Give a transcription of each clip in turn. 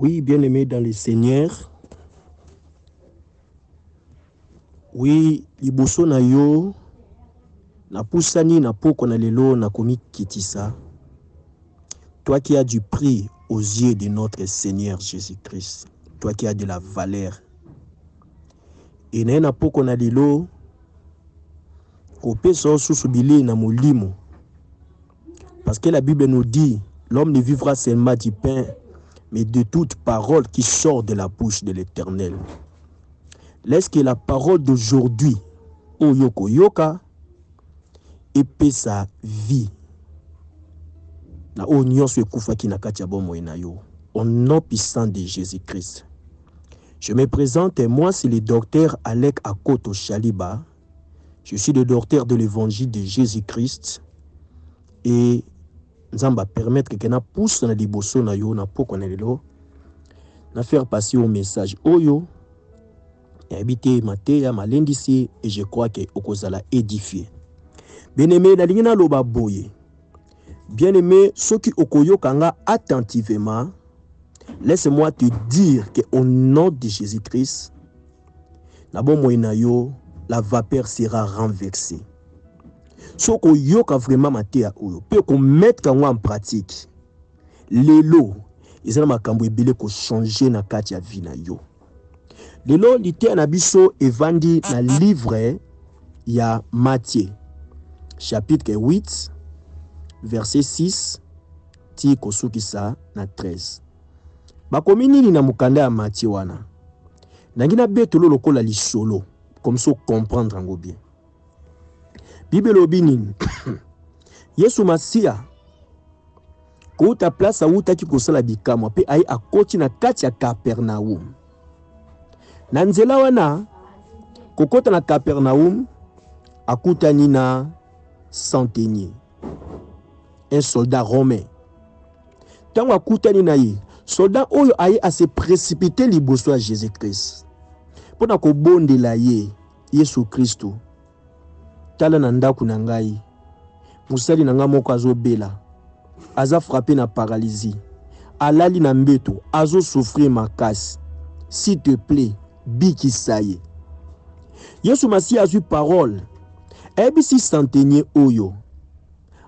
Oui, bien-aimé dans le Seigneur. Oui, liboso na yo, na pusani na poko na lelo na komi kitisa. Toi qui as du prix aux yeux de notre Seigneur Jésus-Christ. Toi qui as de la valeur. Et na poko na lelo, kopesa susubili na molimo. Parce que la Bible nous dit, l'homme ne vivra seulement du pain, mais de toute parole qui sort de la bouche de l'Éternel. Laisse que la parole d'aujourd'hui, Oyoko Yoka, épée sa vie. Na onyon se kufa ki na kati ya bomo na yo. Au nom puissant de Jésus-Christ. Je me présente, moi c'est le docteur Alec Akoto Chaliba. Je suis le docteur de l'évangile de Jésus-Christ. Et nous allons permettre que na pousse na liboso na yo na poko na lelo na faire passer au message oyo habité mateya malendisi et je crois que okozala édifié. Bien-aimé na lingina loba boye. Bien-aimé, ceux qui okoyokanga attentivement, laisse-moi te dire qu'au nom de Jésus-Christ, la vapeur sera renversée. Ceux qui oyoka vraiment matéa oyo, peut qu'on mette en pratique. Lelo, ils ont makambo ebele ko changer na kati ya vie na yo. Lelo lité na biso evandi na livre ya Matthieu, chapitre 8. Verset 6, ti kosukisa na 13. Bakomi nini na mukanda ya Matthieu wana? Nangina betolo lokola lisolo, comme ça comprendre ngo bien. Bible lobi nini? Yesu Masia, kouta place auta ki kosala bikamwa pe ai akoti na kati ya Capernaum. Na nzela wana, kokota na Capernaum, akutani na centenier. Un soldat romain. Tant akutani na ye, soldat oyo aye a se précipiter liboso à Jésus-Christ. Pona ko bonde la ye, Yesu Kristo. Tala na ndaku na ngai. Musali na nga moko azobela. Aza frappé na paralysie. Alali na mbeto, azo souffrir makasi. S'il te plaît, bikisa ye. Yesu Masi a eu parole. Ebisi centenier oyo.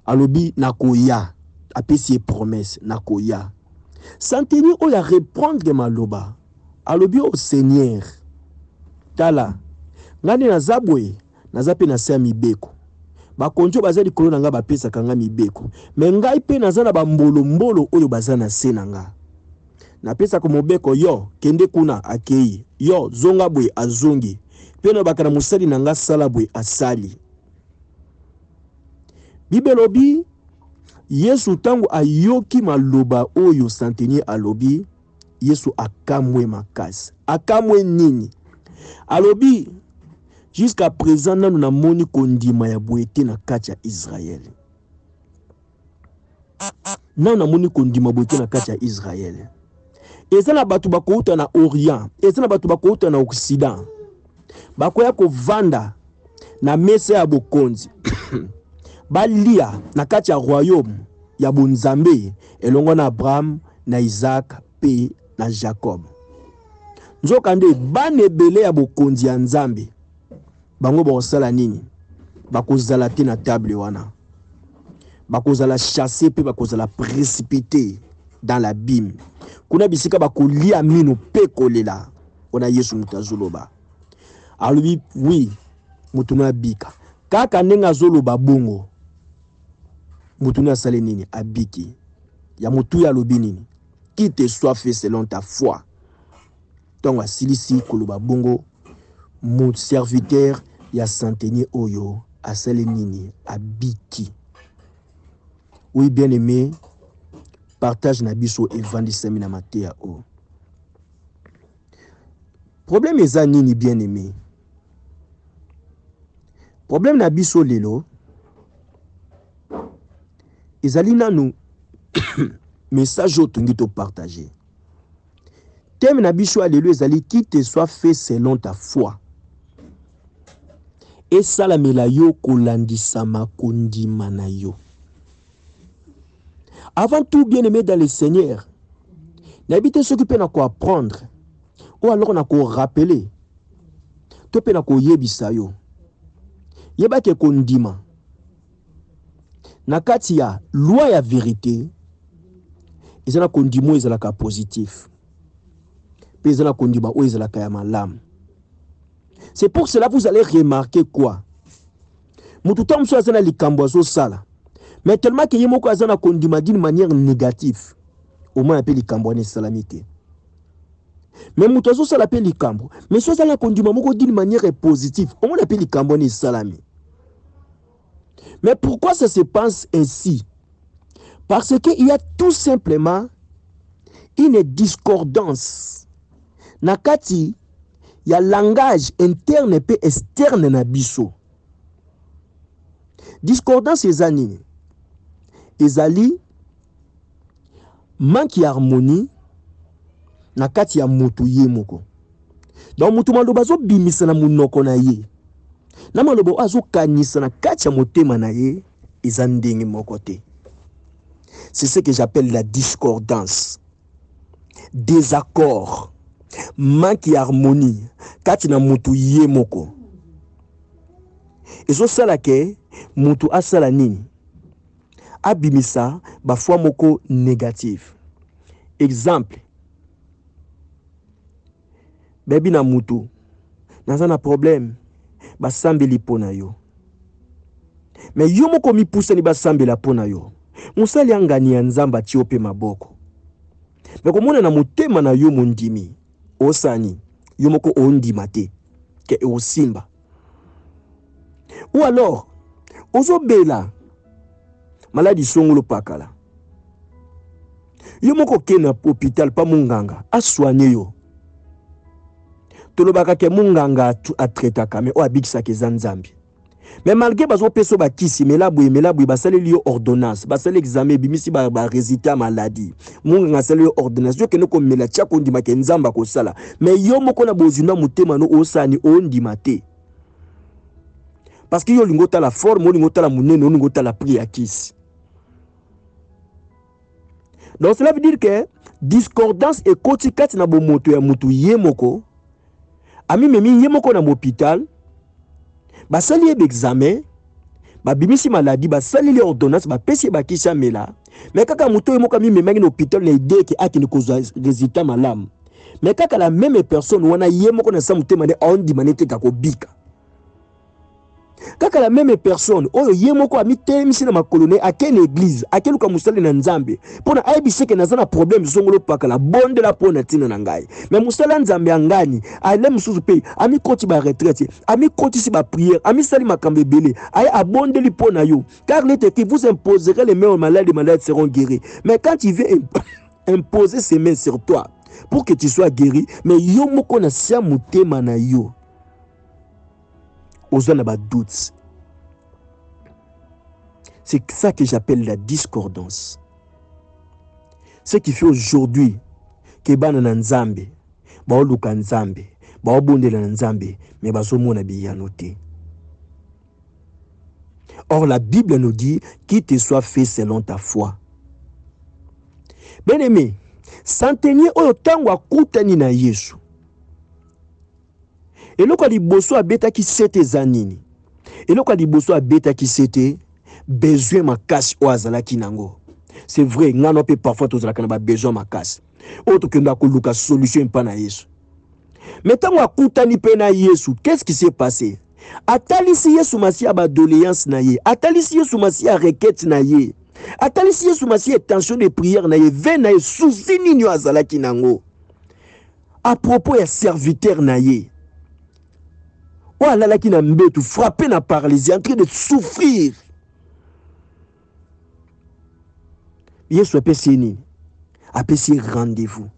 Alobi nakoya, apesi promesse nakoya. Centenier oya répondre maloba. Alobi au Seigneur. Tala, ngani nazabwe, nazape na se mibeko. Bakonjo bazali kolo nanga bapesa kanga mibeko. Me ngai pe nazana ba mbolo oyo bazana se nanga. Napesa ko mobeko yo, kende kuna akei. Yo, zonga bwe azongi. Pe no bakana musali nanga sala bwe asali. Bible lobi, Yesu tangu ayoki maloba oyo centenier alobi, Yesu akamwe makasi. Akamwe nini? Alobi, jusqu'à présent, nous n'avons kondima ya boete na kati ya Israël. Nous n'avons kondima boete na kati ya Israël. Eza na batu bakouta na Orient, eza na batu bakouta na Occident. Bakoya ko vanda na mesa ya bokonzi. Balia na kati ya royaume ya bonzambe elongo na Abraham, na Isaac pe na Jacob. Nzokande banebele ya bokonzi ya nzambe. Bango bakosala nini? Bakozala te na table wana. Bakozala chasser pe bakozala précipiter dans l'abîme. Kuna bisika bakolia mino pe kolela. Ona Yesu mutazoloba. Alobi oui, mutuna bika. Kaka nenga zoloba bongo. Mutuna sale nini abiki. Ya mutu ya lobi nini. Qui te soit fait selon ta foi. Tonga silisi koloba bongo. Mon serviteur ya centenier oyo asale nini abiki. Oui bien aimé, partage na biso evangile na Matthieu o. Problème eza nini bien aimé. Problème na biso lelo. Ezali nanu message otungi to partager. Thème na biso alelo ezali qui te soit fait selon ta foi. Et salamela yo kolandisama kondima na yo. Avant tout bien aimé dans le Seigneur, N'habite ceux qui peuvent apprendre. Ou alors na ko rappeler. To pe na ko yebisa yo. Yeba ke kondima. Na kati ya loi ya vérité. Ezana kondimo ezalaka positif. Pe ezana kondima o ezalaka ya malamu. C'est pour cela que vous allez remarquer quoi? Mututam so azana likambo azo sala. Mais tellement que yemoko azana kondima d'une manière négative. Au moins appelle likambo ne salamité. Mais mutazo sala appelle likambo. Mais so azana kondima moko d'une manière positive. Au moins appelle likambo ne salami. Mais pourquoi ça se passe ainsi? Parce qu'il y a tout simplement une discordance. Nakati, il y a langage interne et externe na biso. Discordance ezani. Ezali manque d'harmonie nakati ya mutu ye moko. Donc mutu maloba zo bimisa na munoko na ye. Na maloba azo kanisa na kati ya motema na ye ezandenge moko te. C'est ce que j'appelle la discordance. Désaccord. Manque d'harmonie. Kati na mutu ye moko. Et so sala ke mutu asala nini? Abimisa ba fois moko négatif. Exemple. Bebi na mutu. Nazana problème. Ba sambeli pona yo. Mais yo moko mi pousse ni ba sambela pona yo. Musali angani ya nzamba tiope maboko. Mais komona na motema na yo mondimi. Osani. Yo moko ondima te. Ke osimba. Ou alors, ozo bela. Maladi songolo pakala. Yo moko ke na hôpital pa munganga. A soigné yo. Tolobaka ke munganga a traitaka. Mais o abikisa ke zanzambi. Mais malgré bazo peso ba kisi melabwe basale liyo ordonnance basale examen bimisi ba résultat maladie munga sale yo ordonnance yo keno ko mela tia ko ndima ke nzamba ko sala mais yo moko na bozuna mutema no osani ondima te parce que yo lingota la forme lingota la munene lingota la prix à kisi. Donc cela veut dire que discordance et kotikati na bo moto ya mutu ye moko ami memi ye moko na hôpital. Basali examen, bimisi maladie, basali les ordonnances, pesi bakisha mela. Mais kaka muto emoka mi memaki na hôpital na idée que aki ne cause résultat malam. Mais kaka la même personne wana yemoko na samuté mané ondi manete kako bika. Kaka la même personne oyo yemoko ami temisi na makolone ake na église, ake luka musali na nzambe. Pona aibise ke nazana problème zongolo paka la bonde la pona tina na ngai. Mais musala nzambe angani, ale mususu pe ami koti ba retraite, ami koti si ba prière, ami sali makambe belé, ay abonde li pona yo. Car l'été qui vous imposerez les malades seront guéris. Mais quand il veut imposer ses mains sur toi pour que tu sois guéri, mais yo moko na sia mutema na yo. Aux zones doutes. C'est ça que j'appelle la discordance. Ce qui fait aujourd'hui que bana na nzambe, ba luka nzambe, ba bondela nzambe, mais ba somona biyano te. Or la Bible nous dit qu'il te soit fait selon ta foi. Bien-aimé, centenier oyo tango akutani na Yesu. Et le quoi liboso a beta qui s'était zanini. Et le quoi liboso a beta qui s'était besoin ma casse au azala kinango. C'est vrai, n'en peut parfois tous la canaba besoin ma casse. Autre que n'a koluka solution pas na Yesu. Mais tant wa kutani pe na Yesu, qu'est-ce qui s'est passé? Atalisi Yesu masia ba doléance na ye. Atalisi Yesu masia requête na ye. Atalisi Yesu masia tension de prière na ye. Ve na ye souci nini azala kinango. À propos ya serviteur na ye. Oh là là qui n'a mbetu frappé na paralysie en train de souffrir. Yesu a péché rendez-vous.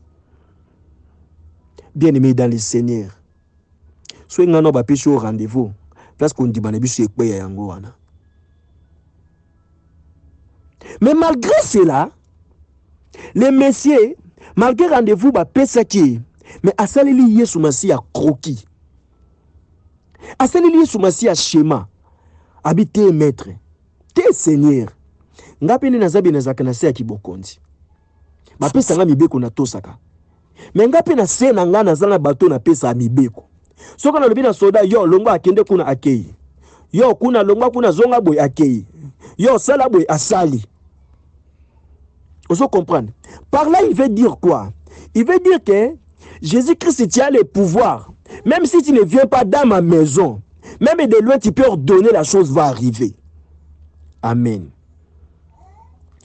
Bien-aimé dans le Seigneur. Soit ngano ba péché au rendez-vous. Parce qu'on dit banabisu ekwe ya yango wana. Mais malgré cela, les messieurs malgré rendez-vous ba péché qui mais asaleli Yesu masi a croquis. Asaleli Yesu masi a schéma. Habité maître. Te Seigneur. Ngapeni nazabi nazaka na se ya kibokonzi. Ma pesa nga mibeko na tosaka. Mais ngapi na se na nga na zana bateau na pesa mibeko. Soka na lobi na soda yo longwa akende kuna akei. Yo kuna longwa kuna zonga boy akei. Yo sala boy asali. Vous comprenez? Par là, il veut dire quoi? Il veut dire que Jésus-Christ tient le pouvoir. Même si tu ne viens pas dans ma maison, même de loin, tu peux ordonner, la chose va arriver. Amen.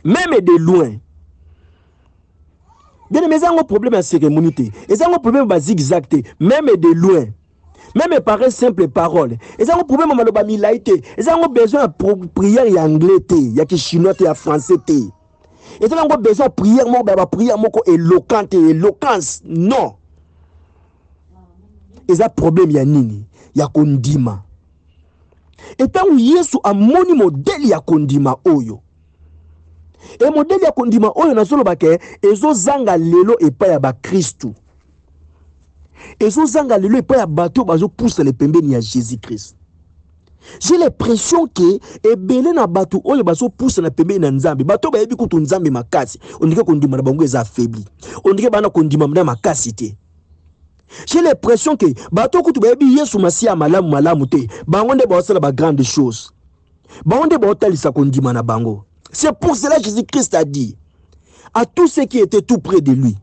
Même de loin. Bien, mais ça a un problème à cérémonie. Et ça a un problème à zigzag. Même de loin. Même par une simple parole. Et ça a un problème à l'obamilaïté. Et ça a besoin de prière en anglais. Il y a qui chinois et français. Et ça a besoin de prière éloquente et éloquence. Non. Et ça problème ya nini? Ya kondima. Et tant que Yesu a moni modèle ya kondima oyo. Et modèle ya kondima oyo na solo bake ezo zanga lelo epa ya ba Kristu. Ezo zanga lelo epa ya bato bazo pousse le pembeni ya Jésus-Christ. J'ai l'impression que ebele na bato oyo bazo pousse na pembeni na Nzambe. Bato ba yebi kutu Nzambe makasi. Ondike kondima na bango eza affaibli. Ondike bana kondima na makasi te. J'ai l'impression que bato kutu ba yebi Yesu Masia malamu te. Bango nde ba osala ba grande chose. Bango nde ba otalisa kondima na bango. C'est pour cela que Jésus-Christ a dit à tous ceux qui étaient tout près de lui.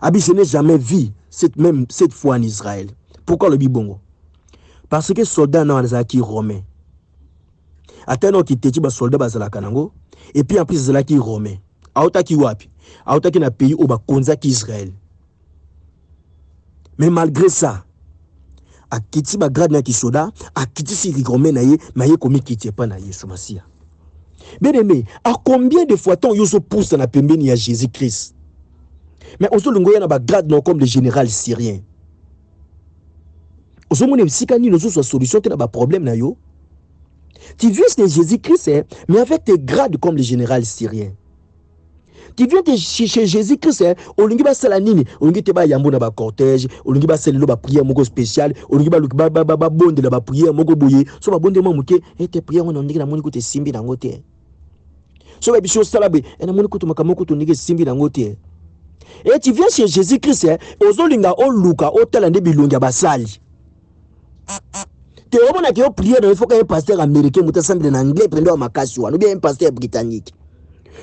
Abi, je n'ai jamais vu cette fois en Israël. Pourquoi le bibongo? Parce que soldats n'ont pas qui romains. Attends qui t'es dit soldats bazala kanango et puis en plus zala qui romains. Aota qui wapi? Aota qui na pays au ba konza qui Israël. Mais malgré ça, a kiti ba grade na ki soda, a kiti si romain na ye, ma ye komi kiti pas na Yesu Masia. Bien aimé, à combien de fois ton yoso pousse na pembeni à Jésus-Christ? Mais on se l'engoya na ba grade non comme le général syrien. On se mone si kani nous soit solution na ba problème na yo. Tu viens de Jésus-Christ mais avec tes grades comme le général syrien. Tu viens de chez Jésus-Christ olingi ba sala nini? Olingi te ba yambo na ba cortège, olingi ba sala ba prière moko spécial, olingi ba bonde la ba prière moko boye. So ba bonde mo muke et tes prières on ndiki na moni ko te simbi na ngote. So ba bisho salabe na moni ko to makamoko to ndiki simbi na ngote. Et tu viens chez Jésus-Christ ozolinga o luka o tala nde bilongi ba sali. Te omona ke o prière il faut qu'un pasteur américain muta sambi na anglais prendre makasi wa, ou bien un pasteur britannique.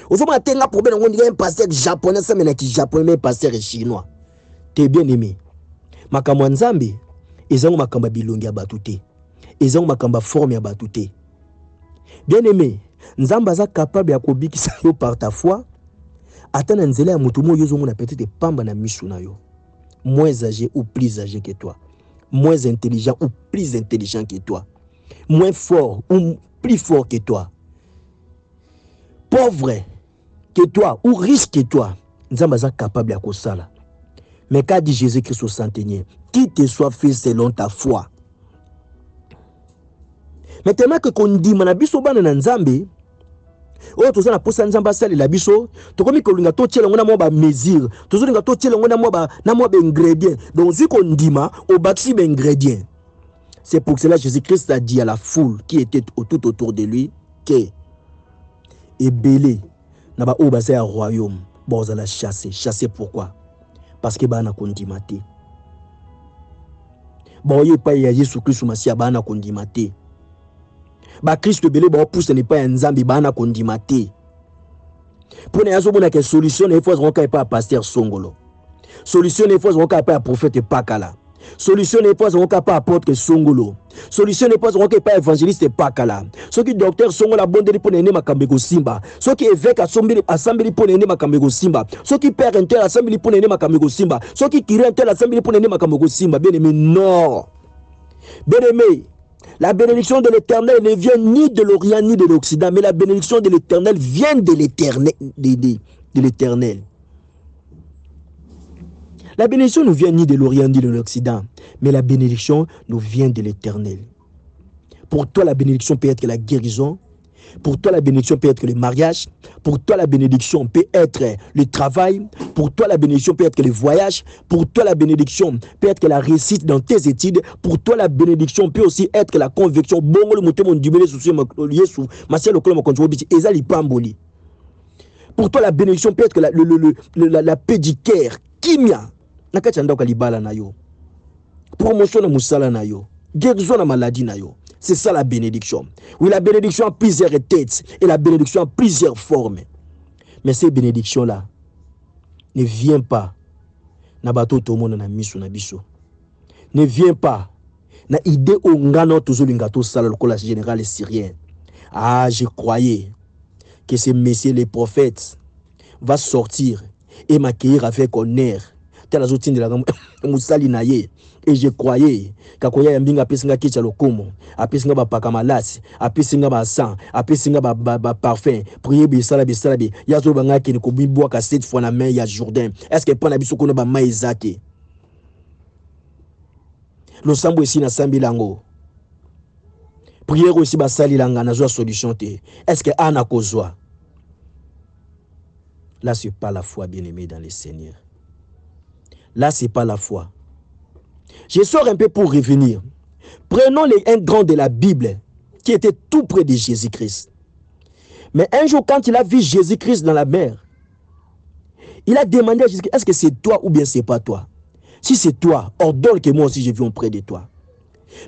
Au fond, il y a un problème, on dirait un pasteur japonais, ça mais qui japonais, mais un pasteur chinois. T'es bien aimé. Makamwa Nzambe, ils ont makamba bilongi abatute. Ils ont makamba forme abatute. Bien aimé, Nzamba za capable ya kobikisa yo par ta foi. Atana nzela ya mutu mo yozo mona peut-être pamba na misu na yo. Moins âgé ou plus âgé que toi. Moins intelligent ou plus intelligent que toi. Moins fort ou plus fort que toi. Pauvre que toi ou riche que toi, Nzamba est capable de faire. Mais qu'a dit Jésus-Christ au centenier? Qui te soit fait selon ta foi. Mais tellement que qu'on dit manabiso bana na Nzambe, oh to na posa Nzamba sali la biso, to komi ko linga to tiela ngona mo ba mesure, to linga to tiela ngona mo ba ingrédient. Donc si qu'on dit ma au bâti ba ingrédient. C'est pour cela que Jésus-Christ a dit à la foule qui était tout autour de lui que et belé naba o basé à royaume boza la chasser pourquoi? Parce que bana kondimate boye pa ya Yesu Christ Masia bana kondimate ba Christ belé ba pousse ne pas Nzambi bana kondimate pour ne yazo bona que solution ne faut pas pa pasteur Songolo, solution ne faut pas prophète Pakala, solution ne faut pas apôtre Songolo, solution ne faut pas évangéliste Pakala, ce qui docteur Songola bondeli pour nene makambego simba, ce qui évêque assemblée pour nene makambego simba, ce qui père inter assemblée pour nene makambego simba, ce qui curé inter assemblée pour nene makambego simba. Bien aimé, non. Bien aimé, la bénédiction de l'Éternel ne vient ni de l'Orient ni de l'Occident, mais la bénédiction de l'Éternel vient de l'Éternel, de l'Éternel. La bénédiction ne vient ni de l'Orient ni de l'Occident, mais la bénédiction nous vient de l'Éternel. Pour toi, la bénédiction peut être la guérison. Pour toi, la bénédiction peut être le mariage. Pour toi, la bénédiction peut être le travail. Pour toi, la bénédiction peut être le voyage. Pour toi, la bénédiction peut être la réussite dans tes études. Pour toi, la bénédiction peut aussi être la conviction. pour toi la bénédiction peut être la paix du cœur. Kimia. Nakati anda kalibala na yo. Promotion na musala na yo. Guérison na maladie na yo. C'est ça la bénédiction. Oui, la bénédiction a plusieurs têtes et la bénédiction a plusieurs formes. Mais ces bénédictions-là ne viennent pas na bato to mona na miso na biso. Ne vient pas na idée au ngano tozolingato sala le général syrien. Ah, je croyais que ce messieurs les prophètes va sortir et m'accueillir avec honneur. Tel la zotine de la musali naye. Et je croyais qu'akoya yambinga pesinga kicha lokomo, apesinga ba pakamalasi, apesinga ba sang, apesinga ba parfum, prier bisala bi, yazo banga ki ko bibwa ka 7 fois na main ya Jourdain. Est-ce que pas na biso ko na ba maizake? Lo sambo ici na sambilango. Prière aussi ba sali langa na zo solution te. Est-ce que ana kozwa? Là c'est pas la foi, bien-aimé dans le Seigneur. Là c'est pas la foi. Je sors un peu pour revenir. Prenons un grand de la Bible qui était tout près de Jésus-Christ. Mais un jour, quand il a vu Jésus-Christ dans la mer, il a demandé à Jésus-Christ, est-ce que c'est toi ou bien c'est pas toi? Si c'est toi, ordonne que moi aussi je vienne près de toi.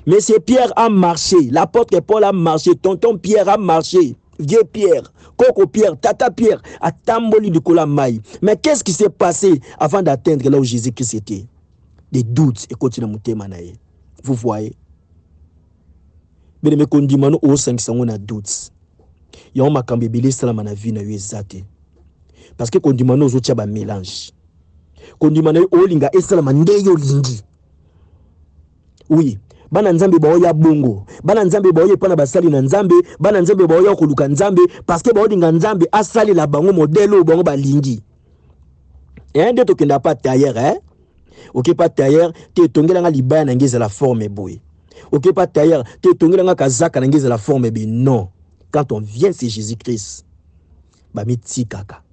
Mais c'est Pierre a marché, l'apôtre Paul a marché, tonton Pierre a marché, vieux Pierre, Coco Pierre, Tata Pierre, à Tamboli de Kolamai. Mais qu'est-ce qui s'est passé avant d'atteindre là où Jésus-Christ était? Des doutes et continue à monter manaye. Vous voyez? Mais les condimano au 500 on a doutes. Il y a un makambébélé salam na vie na yezate. Parce que condimano zo tia ba mélange. Condimano o linga et salam ndeyo lingi. Oui, bana nzambe ba ya bongo, bana nzambe ba pa na basali na nzambe, bana nzambe ba ya koluka nzambe parce que ba linga nzambe asali la bango modèle bango ba lingi. Et un de to kenda pas tailleur hein? Ok, pas tailleur, te tongela nga libaya na ngeze la forme boy. Ok, pas tailleur, te tongela nga kazaka na ngeze la forme boy. Non. Quand on vient, c'est Jésus-Christ. Ba miti kaka.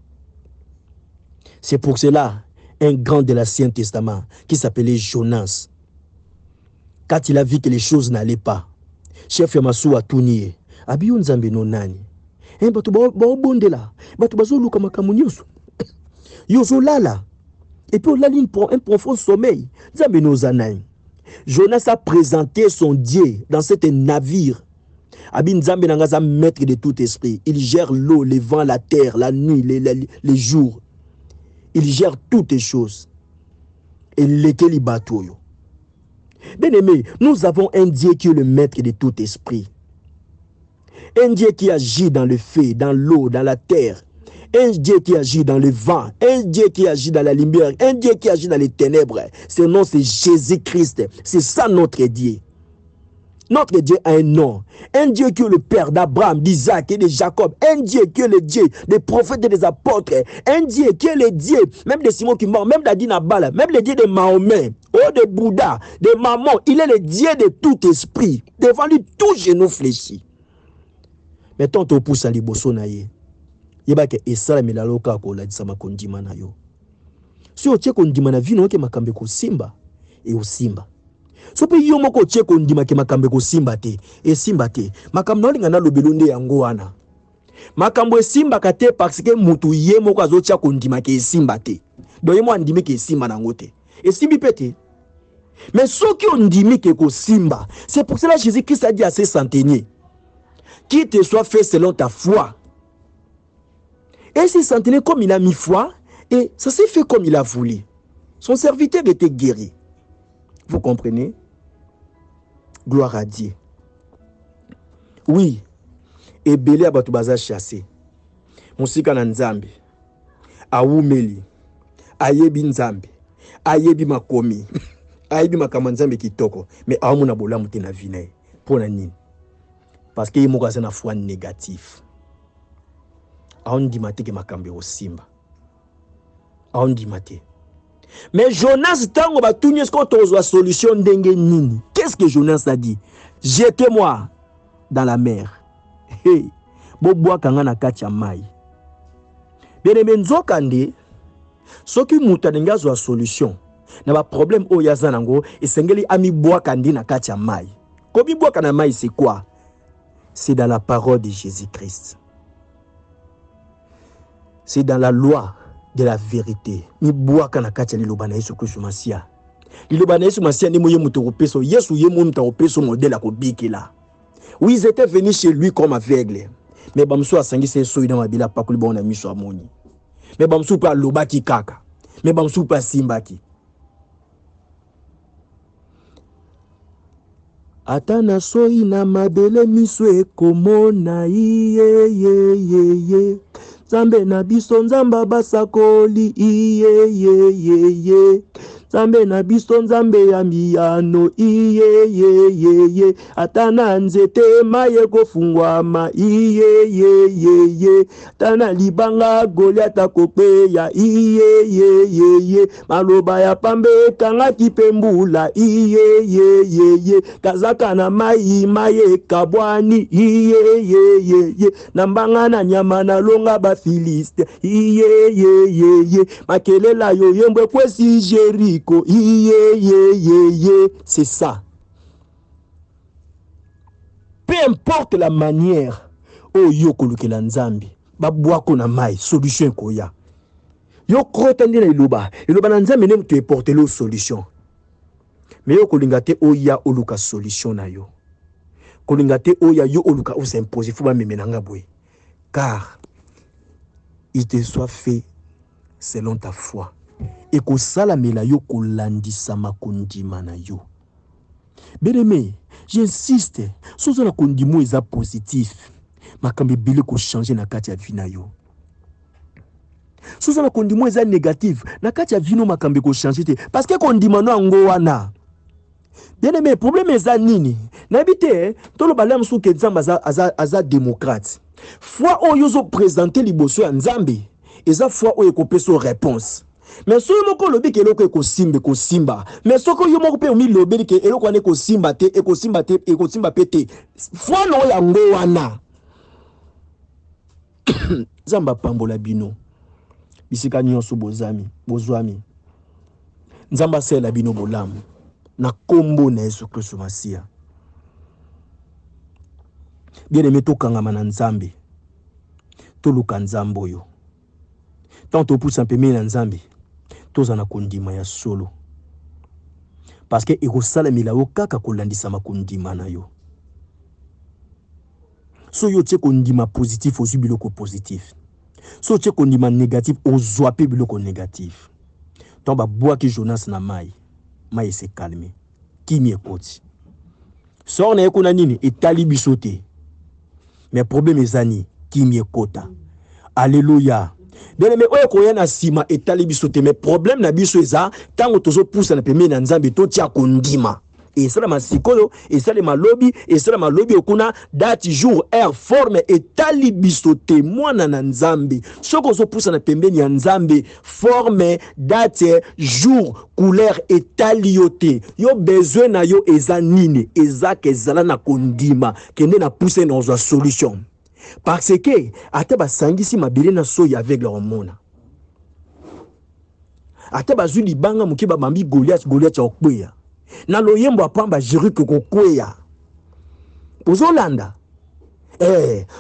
C'est pour cela, un grand de l'Ancien Testament, qui s'appelait Jonas, quand il a vu que les choses n'allaient pas, chef Yamasu a tourné. Abi nzambe no nani. Batu ba bondela. Batu bazo luka makamunyoso. Yozo lala. Et puis on a un profond sommeil. Jonas a présenté son Dieu dans cet navire. Abin Nzambe nangaza maître de tout esprit. Il gère l'eau, le vent, la terre, la nuit, les jours. Il gère toutes les choses. Et lesquels bateau. Bien aimé, nous avons un Dieu qui est le maître de tout esprit. Un Dieu qui agit dans le feu, dans l'eau, dans la terre. Un Dieu qui agit dans le vent, un Dieu qui agit dans la lumière, un Dieu qui agit dans les ténèbres. Son nom c'est Jésus-Christ. C'est ça notre Dieu. Notre Dieu a un nom. Un Dieu qui est le Père d'Abraham, d'Isaac et de Jacob. Un Dieu qui est le Dieu des prophètes et des apôtres. Un Dieu qui est le Dieu, même de Simon qui mort, même d'Adina Bala, même le Dieu de Mahomet, de Bouddha, de Maman. Il est le Dieu de tout esprit. Devant lui, tout genou fléchit. Mais tant on pousse à liboso naïe. Yebake esala milaloka ko la disama kondima na yo. Si o tie kondima na vino ke makambe ko simba e o simba. So pe yo moko tie kondima ke makambe ko simba te e simba te. Makambo linga na lobelonde yango wana. Makambo e simba kate parce que mutu ye moko azo tia kondima ke simba te. Do ye mo andimi ke simba na ngote. E simbi pete. Mais ceux qui ont dit que ko simba, c'est pour cela Jésus-Christ a dit à ses centeniers, qu'il te soit fait selon ta foi. Et s'il sentait comme il a mis foi, et ça s'est fait comme il a voulu. Son serviteur était guéri. Vous comprenez? Gloire à Dieu. Oui. Et Belé a batubaza chassé. Musika na nzambe. Awumeli. Ayebi nzambe. Ayebi makomi. Ayebi makamanzambe kitoko. Mais awumuna bola mute na vinae. Pour na nini? Parce que yimo kaza na foi négatif. Aondimate ke makambe au simba. Aondimate. Mais Jonas tango batunye sko tozo solution ndenge nini. Qu'est-ce que Jonas a dit? Jetez-moi dans la mer. Hey, boboa kanga na kati ya mai. Bien-aimé nzokande, soki muta denga zo solution. Na ba problème o yaza nango esengeli ami boa kandi na kati ya mai. Kobi boa kana mai c'est quoi? C'est dans la parole de Jésus-Christ. c'est dans la loi de la vérité. Ni bois kana kacha liloba na Yesu Kristo Masia. Liloba na Yesu Masia ni moye muto peso. Yesu ye mo muto peso modèle à kobikela. Oui, ils étaient venus chez lui comme aveugles. Mais bamso asangi se so ina mabila pakuli bona miso amoni. Mais bamso pa lobaki kaka. Mais bamso pa simbaki. Atana soi na mabele miso ekomona iye. Zambe na biso nzamba basakoli iye. Zambe na biso nzambe ya miyano iye. Atana nzete maye kofungwama iye. Atana libanga Goliata kopeya iye. Maloba ya pambe kanga kipembula iye. Kazaka na maye kabwani iye. Nambanga na nyama na longa ba Philiste iye. Makelela yo yembwe kwesi Jericho iye. C'est ça. Peu importe la manière o yo kolukela nzambi babwako na mai solution koya yo krotandi na iloba na nzambi ne mutu eportelo solution mais yo kolinga te oya oluka solution na yo kolinga te oya yo oluka o s'imposer faut ba memenanga boye car il te soit fait selon ta foi et ko salamela yo kolandisa makondima na yo. Bien-aimé, j'insiste, sozo la kondimo eza positif. Makambe bile ko changer na kati ya vie na yo. Sozo la kondimo eza négatif, na kati ya vie no makambe ko changer te parce que kondima no ngo wana. Bien-aimé, problème eza nini? Na bité, to lo balem sou ke nzamba aza démocrate. Foi oyo zo présenter liboso ya nzambe, eza foi oyo ko peso réponse. Mais si vous avez dit que vous avez simba, mais si vous avez dit que vous avez simba, foi no yango wana. Zamba pambola bino. Bisika nyonso bozwami. Nzamba sela bino bolamu. Na kombo na Yesu Kristo Masia. Bien-aimé tokangama na nzambe. Toluka nzambo yo. Tanto pousa mpeme na nzambe. Tozana kondima ya solo parce que ekosala milawo kaka kolandisa makondima na yo so yo tie kondima positif ozu biloko positif so tie kondima négatif ozwa pe biloko négatif ton ba boaki Jonas na mai se calme kimi ekoti sor na ekona nini etali biso te mais problème ezani kimi ekota alléluia. Bien aimé oyo koya na sima etali biso te mais problème na biso eza tango tozo poussa na pembe na nzambe to tia kondima et ça ma sikolo et ça ma lobby et ça ma lobby okuna date jour heure forme etali biso te mwana na nzambe soko zo poussa na pembe ya nzambe forme date jour couleur etali yote yo besoin na yo eza nini eza kezala na kondima kende na pousser na zo solution. Parce que ate basangisi mabele na soya avec leur mona. Ate bazu libanga muki babambi Goliath okweya. Na loyembo apamba Jericho kokweya. Ozolanda.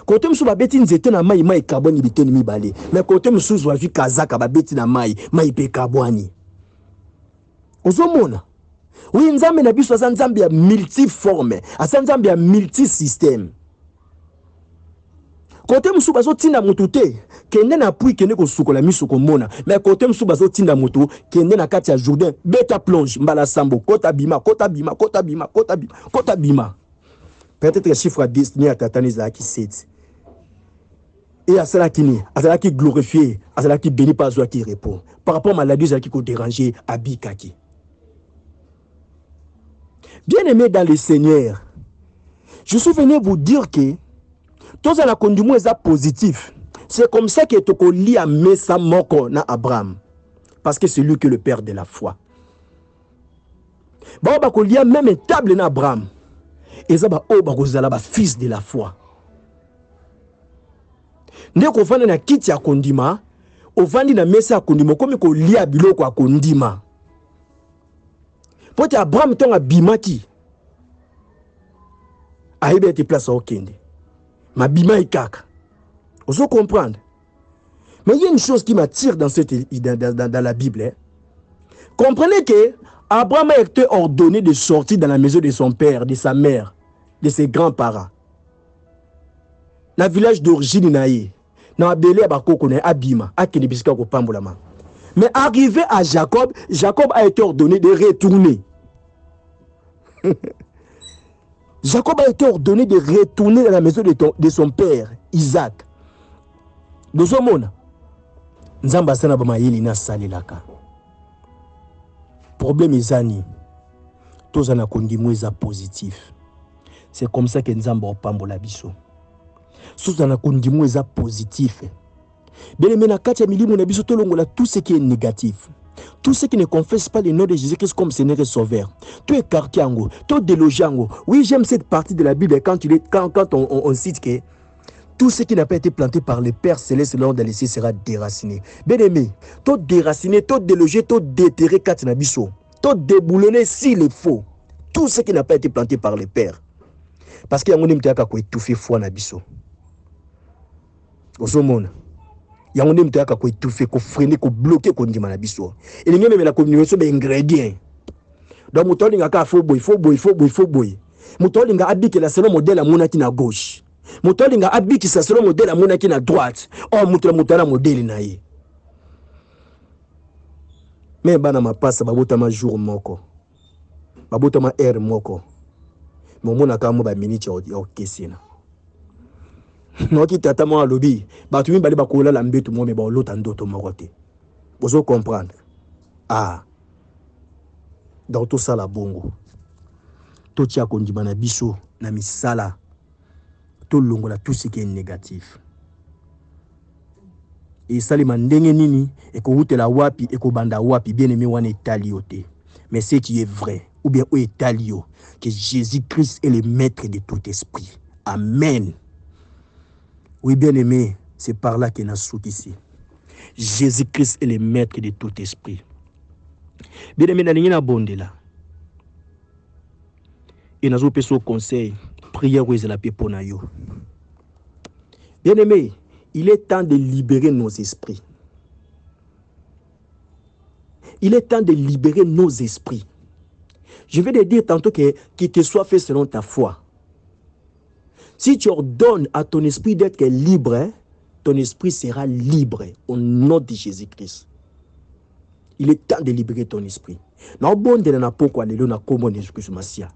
Kote msu babeti nzete na mai kabwani biteni mibale. Mais kote msu zwa vi kazaka babeti na mai pe kabwani. Ozomona. Oui nzambe na biso aza nzambe ya multiforme, aza nzambe ya multisystème. Côté musu bazo tinda mutu te kende na pui kende ko sukola miso ko mona mais côté musu bazo tinda mutu kende na kati ya Jourdain beta plonge mbala sambo kota bima peut-être que chiffre à destiné à tataniza qui 7 et à cela qui glorifié à cela qui béni par joie qui répond par rapport à maladie qui ko déranger abikaki. Bien-aimé dans le Seigneur, je suis venu vous dire que tous la conduite est positif. C'est comme ça que tu lis à Mesa Moko na Abraham. Parce que c'est lui qui est le père de la foi. Bon, il y a même une table na Abraham. Et ça va fils de la foi. Dès qu'on va na kiti ya kondima, on va na Mesa kondima comme qu'on lit à biloko à kondima. Pour Abraham ton a bimaki. Aïbe te place au kende. Ma bima ikaka. Oso comprendre. Mais il y a une chose qui m'attire dans la Bible. Hein. Comprenez que Abraham a été ordonné de sortir dans la maison de son père, de sa mère, de ses grands-parents. Dans le village d'origine, dans Abélé, Abima, mais arrivé à Jacob, Jacob a été ordonné de retourner. Jacob a été ordonné de retourner dans la maison de son père, Isaac. Dans ce monde, problème est tous en a positif. C'est comme ça que Nzamba opambola biso. Tous en a positif. Bien aimé, na kati ya milimu na biso tolongola tout ce qui est négatif. Tout ce qui ne confesse pas le nom de Jésus-Christ comme Seigneur et Sauveur. Tout écarté en haut, tout délogé en haut. Oui, j'aime cette partie de la Bible quand on cite que tout ce qui n'a pas été planté par le Père Céleste lors de l'essai sera déraciné. Bien aimé, tout déraciné, tout délogé, tout déterré kati na biso. Tout déboulonné s'il est faux. Tout ce qui n'a pas été planté par le Père. Parce qu'il y a un homme qui a étouffé foi na biso. Au monde. Il y a un homme qui a étouffé, qui freiner, qui bloquer, qui dit manabiso. Et il y a même la communication d'ingrédients. Donc, mouton il y a faut boy. Mouton il y a habité la selon modèle à monaki na gauche. Mouton il y a habité sa selon modèle à monaki na droite. Oh, mouton la modèle naïe. Mais bana ma passe babota ma jour moko. Babota ma heure moko. Mon mona ka mo ba minute o kesina. Noki tata mo alobi, ba tumi bali ba kola la mbetu mo me ba lota ndoto moko te. Bozo comprendre. Ah. Dans tout ça la bongo. To tia kondima na biso na misala. To longola tout ce qui est négatif. Et ça les mandenge nini et ko la wapi et ko banda wapi bien aimé wane taliote. Mais ce qui est vrai ou bien ou est talio que Jésus-Christ est le maître de tout esprit. Amen. Oui, bien aimé, c'est par là qu'il y a un ici. Jésus-Christ est le maître de tout esprit. Bien aimé, il y a un bon là. Et nous avons un conseil, prière ou la paix pour nous. Bien aimé, il est temps de libérer nos esprits. Il est temps de libérer nos esprits. Je vais te dire tantôt que qu'il te soit fait selon ta foi. Si tu ordonnes à ton esprit d'être libre, ton esprit sera libre au nom de Jésus-Christ. Il est temps de libérer ton esprit. Na bon de na poko alelo na kombo de Jésus-Christ Masia.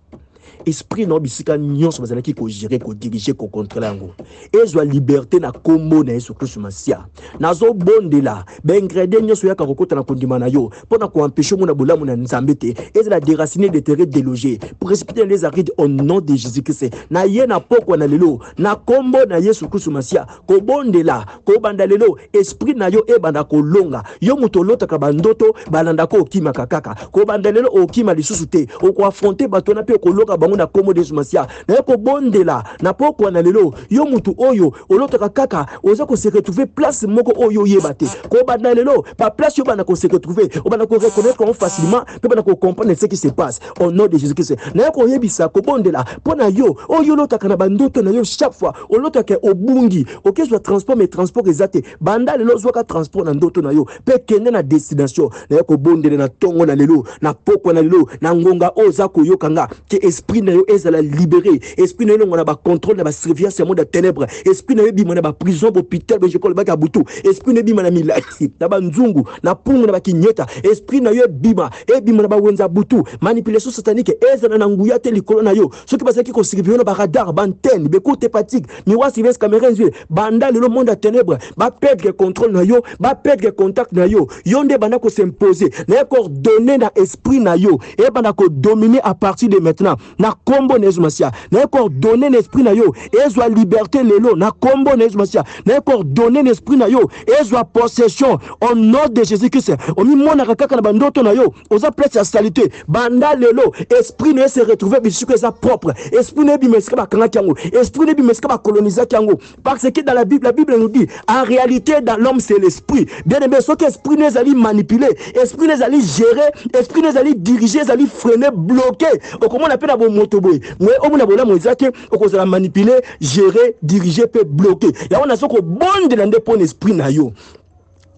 Esprit no bisika nyonso bazala ki ko gérer, ko diriger, ko contrôler yango. Ezwa liberté na kombo na Jésus-Christ Masia. Nazo bonde la, be ingrédient nyonso ya ka kokota na kondima na yo, pona ko empêcher mona bolamu na nzambe te, ezala déraciner, déterrer, déloger, précipiter les arides au nom de Jésus-Christ. Na ye na poko na lelo, na kombo na Jésus-Christ Masia, ko bonde la, ko banda lelo, esprit na yo e banda ko longa. Yo muto lota ka bandoto, balanda ko okima kakaka. Ko banda lelo okima lisusu te, o ko affronter batona pe ko loka bango na komo de Masia. Na ko bonde la, na poko na lelo, yo mutu oyo, o lota kaka, oza ko se retrouver place moko oyo yebate. Ko banda lelo, pa place yo bana ko se retrouver, o bana ko reconnaître facilement, pe bana ko comprendre ce qui se passe au nom de Jésus-Christ. Na ko yebisa ko bonde la, pona yo, oyo lota kana bandoto na yo chaque fois, o lota ke obungi, OK soit transport mais transport ezate. Banda lelo zo ka transport na ndoto na yo, pe kende na destination. Na ko bonde na tongo na lelo, na poko na lelo, na ngonga oza ko yokanga, ke esprit na yo ezala libéré, esprit na yo ngona ba contrôle na ba surveillance ya monde de ténèbres, esprit na yo bi mona ba prison, hôpital, ba école ba kabutu, esprit na bi mona milaki, na ba nzungu, na pungu na ba kinyeta, esprit na yo bima, e bi mona ba wenza butu, manipulation satanique ezala na nguya te likolo na yo, soki ba saki ko surveiller na ba radar, ba antenne, be côté hépatique, miwa surveillance caméra nzwe, banda le monde de ténèbres, ba perdre contrôle na yo, ba perdre contact na yo, yonde bana ko s'imposer, na ko donner na esprit na yo, e bana ko dominer à partir de maintenant, na kombo nezmasia, na ko donner l'esprit na yo, ezwa liberté lelo, na kombo nezmasia, na ko donner l'esprit na yo, ezwa possession au nom de Jésus-Christ. Omi mona kaka na bandoto na yo, oza place ya salité, banda lelo, esprit ne se retrouver bisiko eza propre, esprit ne bi meska ba kanga kyango, esprit ne bi meska ba coloniser kyango, parce que dans la Bible nous dit en réalité dans l'homme c'est l'esprit. Bien aimé, ce que esprit ne allait manipuler, esprit ne allait gérer, esprit ne allait diriger, allait freiner, bloquer. Comment on appelle la motoboy, mais au moins la moïsake, on va manipuler, gérer, diriger, peut bloquer. Et on a ce que bon de l'indépendant esprit na yo.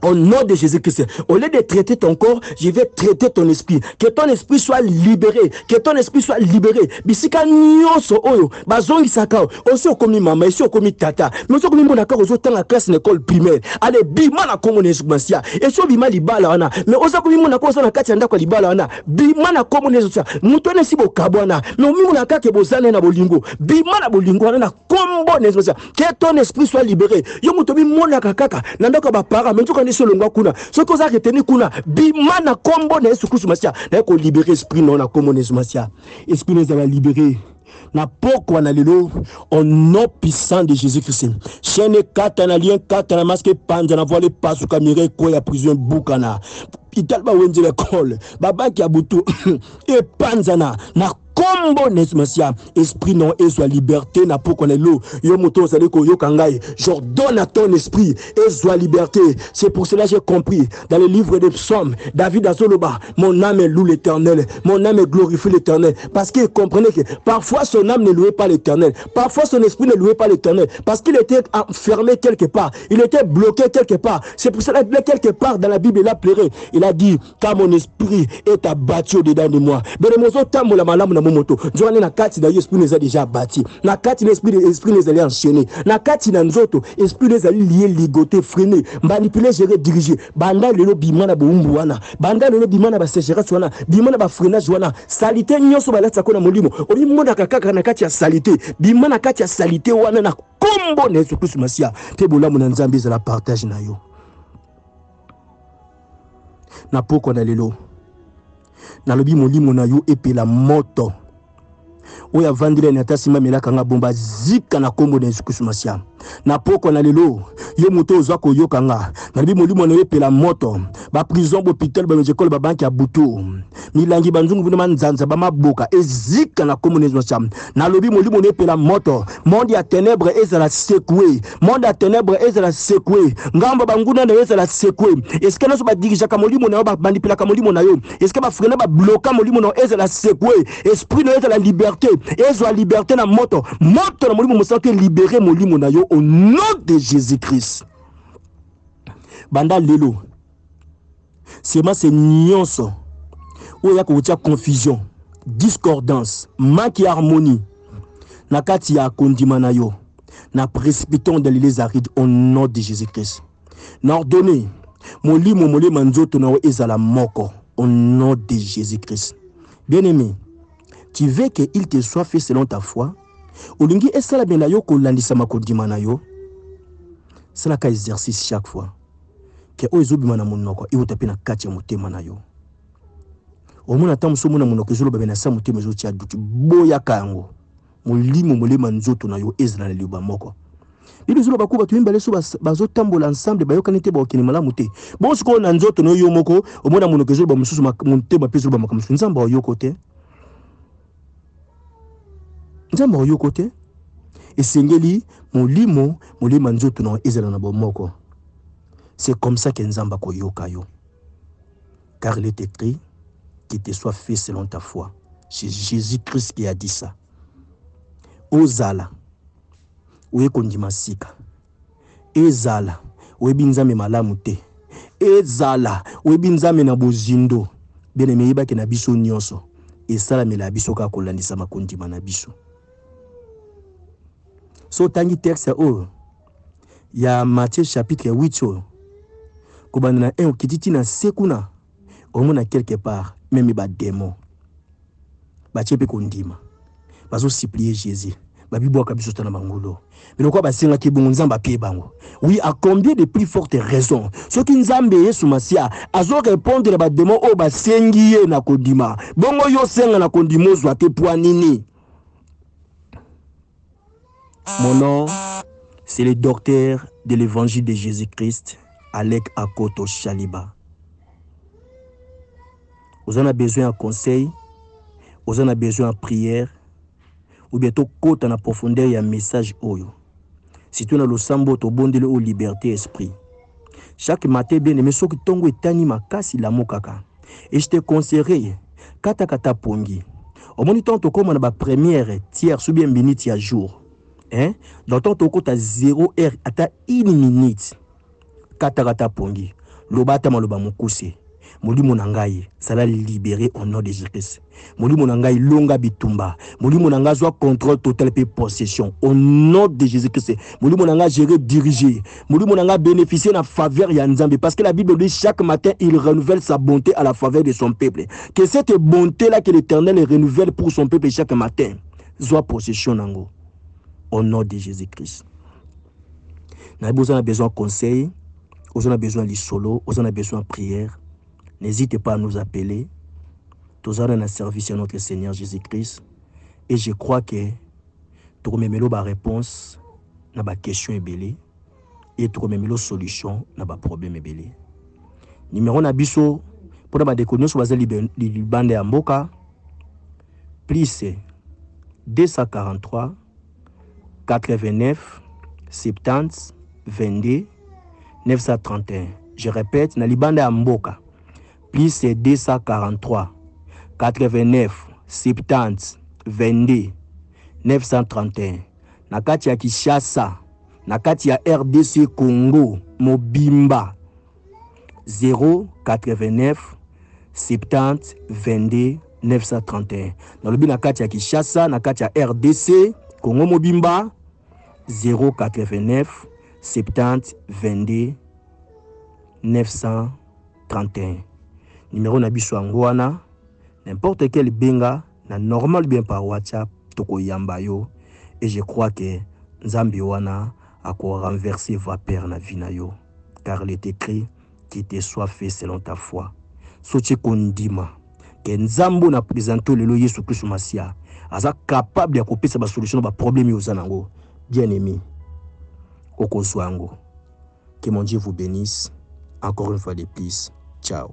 Au nom de Jésus-Christ, au lieu de traiter ton corps, je vais traiter ton esprit. Que ton esprit soit libéré. Que ton esprit soit libéré. Bisika nyonso oyo, bazongi sakao. Oso komi mama, oso komi tata. Mais oso komi monaka oso tanga classe l'école primaire. Allez, bima na komo nesumasia. Eso bima libala wana. Mais oso komi monaka oso na kati anda kwa libala wana. Bima na komo nesumasia. Mutone si bo kabwana. Mais omi monaka ke bozane na bolingo. Bima na bolingo wana na kombo nesumasia. Que ton esprit soit libéré. Yo mutobi monaka kaka. Nandaka ba para. Mais solongwa kuna ce que ça retenu kuna bimana kombo na Yesu Kristo masia na ko libérer esprit non na kombo na Yesu masia esprit nous va libérer na poko na lelo au nom puissant de Jésus-Christ chaîne 4 na lien 4 na masque panza na voile pasu kamire ko ya prison bukana italba wenze l'école baba ki abutu e panza na kombo nesmasia esprit non et soit liberté na pour connaître l'eau yo moto ça dit ko yo kangai j'ordonne à ton esprit et soit liberté. C'est pour cela j'ai compris dans le livre des psaumes David a soloba mon âme loue l'Éternel, mon âme glorifie l'Éternel, parce qu'il comprenait que parfois son âme ne louait pas l'Éternel, parfois son esprit ne louait pas l'Éternel, parce qu'il était enfermé quelque part, il était bloqué quelque part. C'est pour cela que quelque part dans la Bible il a pleuré, il a dit car mon esprit est abattu au-dedans de moi. Benemozo tambola malamu na moto nzwana na kati na esprit les a déjà bâti na kati l'esprit les a enchaîné na kati na nzoto esprit les a lié ligoté freiné manipuler gérer diriger banda lelo bimana boumbu wana banda lelo bimana ba sécheresse wana bimana ba freinage wana salité nyonso balatsa ko na molimo obi mona kaka na kati ya salité bimana kati ya salité wana na kombo na Yesu Kristo masia te bolamu na nzambe za la partage na yo na poko na lelo na lobi molimo na yo epela moto oya vandile na tasima melaka nga bomba zika na kombo na Yesu Kristo masia na poko na lelo yo moto ozwa ko yokanga na lobi molimo na epela moto ba prison bo hôpital ba école ba banque ya butu milangi banzungu bino manzanza ba maboka ezika na kombo na Yesu masia na lobi molimo na epela moto monde ya ténèbres ezala secoué monde ya ténèbres ezala secoué ngamba banguna na ezala secoué est-ce que naso ba dirige ka molimo na yo ba manipula ka molimo na yo est-ce que ba freiner ba bloquer molimo na ezala secoué esprit na ezala liberté ezwa liberté na moto moto na molimo mosanke libérer molimo na yo au nom de Jésus-Christ. Banda lelo. C'est nyonso. Où il y a confusion, discordance, manque d'harmonie. Na kati ya kondima na yo. Na précipitons dans les arides au nom de Jésus-Christ. Na ordonné. Molimo mole manzoto na ezala moko au nom de Jésus-Christ. Bien-aimé, tu veux qu'il te soit fait selon ta foi? Olingi esala bena yo ko landisa makondima na yo. C'est la exercice chaque fois. Que ozobi mana monoko e otape na kati ya motema na yo. Omona tamu so mona monoko zolo babena sa motema zo tia dutu boya kango. Molimo molema nzoto na yo ezala na liba moko. Bibi zolo bakuba tu imbale so bazo tambola ensemble ba yokanite ba okini malamu te. Bon siko na nzoto no yo moko omona monoko zolo ba mususu motema pe zolo ba makamsu nzamba yo kote. Nzamba yo kote. Esengeli molimo molema nzoto na ezala na bomoko. C'est comme ça que nzamba ko yoka yo. Car il est écrit qu'il te soit fait selon ta foi. C'est Jésus-Christ qui a dit ça. Ozala oye kondima sika. Ezala oye binzame malamu te. Ezala oye binzame na bozindo. Bien-aimé yeba ke na biso nyonso. Esala mela biso ka kolandisa makondima na biso. So tangi texte o ya Matthieu chapitre 8 kobanda na 1 okititi na sekuna omona quelque part même ba démon ba tiepe kondima bazo supplier Jésus babibo ka biso tana bangulo mais quoi basenga ki bongo nzamba pie bango. Oui, à combien de plus fortes raisons ce qui nzambe Yesu masia azo répondre na ba démon o basengi ye na kondima bongo yo senga na kondimo zwa te poanini. Mon nom, c'est le docteur de l'évangile de Jésus-Christ, Alec Akoto Shaliba. Vous en avez besoin de conseil, vous en avez besoin de prière, ou bientôt côte en profondeur et un message oyo. Si tu as le sambo, tu as le liberté esprit. Chaque matin, bien aimé, ce que tongo est anima kasi la mokaka. Et je te conseillerais, kata pongi. Au moniteur, tu comme la première, tiers, ou bien minute à jour. Hein? Dans ton toko, tu as 0 heure, à 1 minute. Kata pongi. Lobata maloba mukuse. Molimo nangai, ça l'a libéré au nom de Jésus-Christ. Molimo nangai longa bitumba. Molimo nangai soit contrôle total et possession au nom de Jésus-Christ. Molimo nangai gérer, diriger. Molimo nangai bénéficier de la faveur ya Nzambe parce que la Bible dit chaque matin il renouvelle sa bonté à la faveur de son peuple. Que cette bonté là que l'Éternel renouvelle pour son peuple chaque matin soit possession nango au nom de Jésus-Christ. Nous avons besoin de conseils, nous avons besoin de solo, nous avons besoin de prière. N'hésitez pas à nous appeler. Nous avons un service à notre Seigneur Jésus-Christ. Et je crois que nous avons une réponse à la question et nous avons une solution à la problème. Numéro nabiso pour la déconnaissance sur la bande à Mboka, plus 243 89 70 22 931. Je répète, na libande à Mboka. Plus 243 89 70 22 931. Nakati ya Kinshasa, nakati ya RDC Congo, Mobimba 089 70 22 931. Nalobi nakati ya Kinshasa, nakati ya RDC Congo Mobimba 089 70 22 931. Numéro nabiso angwana n'importe quel benga na normal bien par WhatsApp toko yamba yo et je crois que Nzambi wana a renversé vapeur na vie na yo car il est écrit qu'il te soit fait selon ta foi. Soche kondima que Nzambo na présenter le Yesu Christ Masia aza capable de couper sa solution ba problème yo zanango. Bien aimé Okozwango, que mon Dieu vous bénisse encore une fois de plus. Ciao.